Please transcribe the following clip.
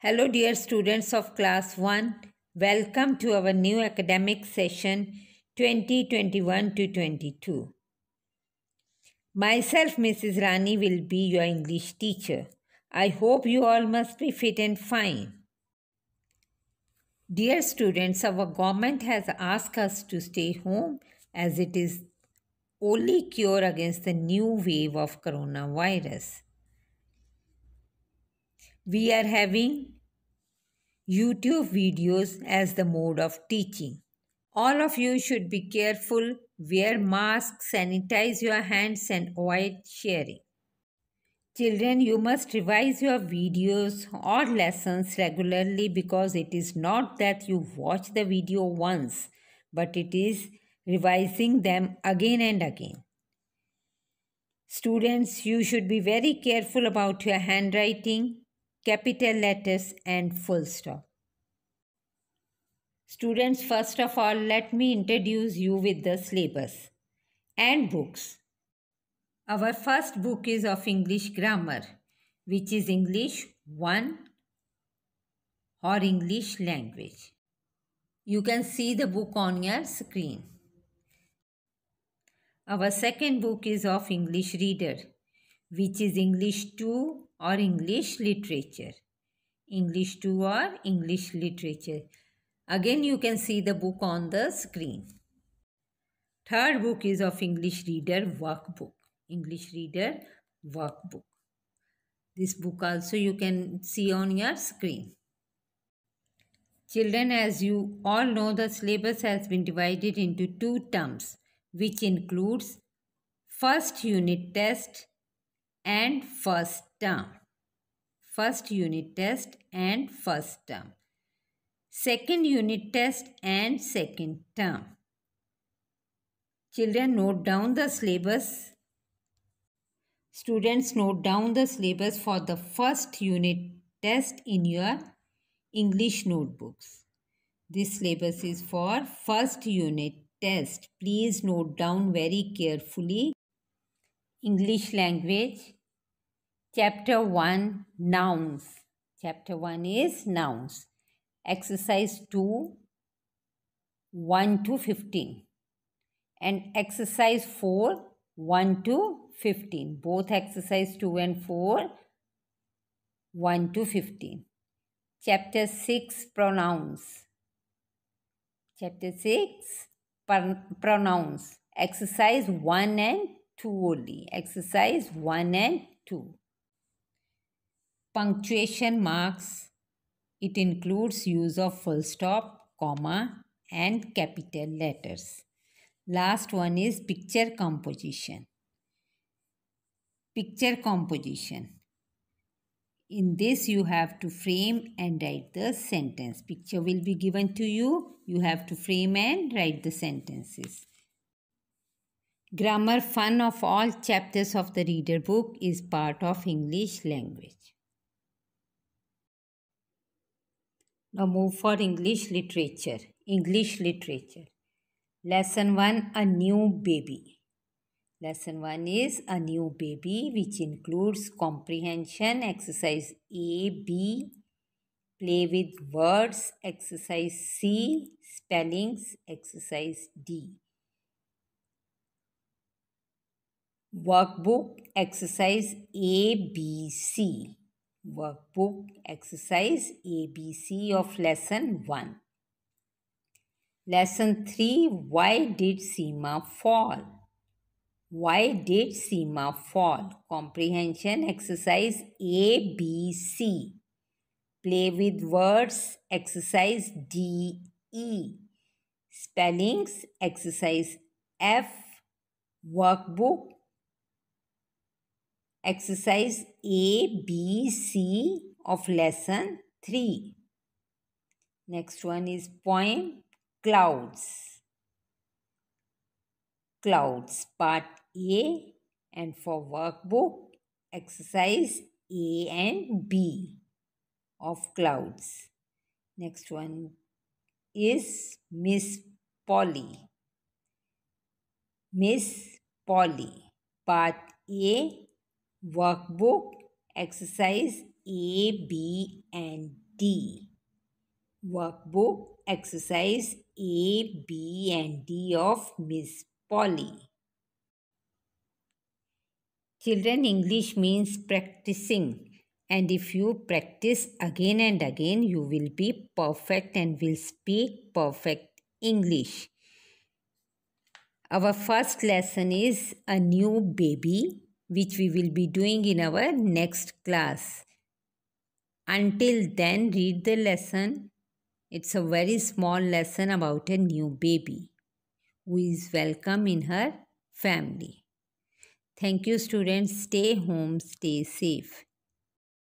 Hello, dear students of Class 1. Welcome to our new academic session 2021 to 22. Myself, Mrs. Rani, will be your English teacher. I hope you all must be fit and fine. Dear students, our government has asked us to stay home as it is only cure against the new wave of coronavirus. We are having YouTube videos as the mode of teaching. All of you should be careful, wear masks, sanitize your hands, and avoid sharing. Children, you must revise your videos or lessons regularly because it is not that you watch the video once, but it is revising them again and again. Students, you should be very careful about your handwriting, capital letters, and full stop. Students, first of all, let me introduce you with the syllabus and books. Our first book is of English grammar, which is English 1 or English language. You can see the book on your screen. Our second book is of English reader, which is English 2 or English literature. English 2 or English literature. Again, you can see the book on the screen. Third book is of English reader workbook. English reader workbook. This book also you can see on your screen. Children, as you all know, the syllabus has been divided into two terms, which includes first unit test and first term. First unit test and first term. Second unit test and second term. Children, note down the syllabus. Students, note down the syllabus for the first unit test in your English notebooks. This syllabus is for first unit test. Please note down very carefully. English language, Chapter 1, Nouns. Chapter 1 is Nouns. Exercise 2, 1 to 15. And exercise 4, 1 to 15. Both exercise 2 and 4, 1 to 15. Chapter 6, Pronouns. Chapter 6, Pronouns. Exercise 1 and 2 only. Exercise 1 and 2. Punctuation marks. It includes use of full stop, comma, and capital letters. Last one is picture composition. Picture composition. In this, you have to frame and write the sentence. Picture will be given to you. You have to frame and write the sentences. Grammar fun of all chapters of the reader book is part of English language. Now move for English literature. English literature. Lesson 1, A New Baby. Lesson 1 is A New Baby, which includes comprehension, exercise A, B, play with words, exercise C, spellings, exercise D. Workbook, exercise A, B, C. Workbook, exercise A, B, C of lesson 1. Lesson 3, Why did Seema fall? Why did Seema fall? Comprehension exercise A, B, C. Play with words exercise D, E. Spellings exercise F. Workbook exercise A, B, C of lesson 3. Next one is poem Clouds. Clouds part A, and for workbook exercise A and B of clouds. Next one is Miss Polly. Miss Polly part A, workbook exercise A, B and D. D. Workbook exercise A, B and D of Miss Polly. Children, English means practicing, and if you practice again and again, you will be perfect and will speak perfect English. Our first lesson is a new baby, which we will be doing in our next class. Until then, read the lesson. It's a very small lesson about a new baby who is welcome in her family. Thank you, students. Stay home, stay safe.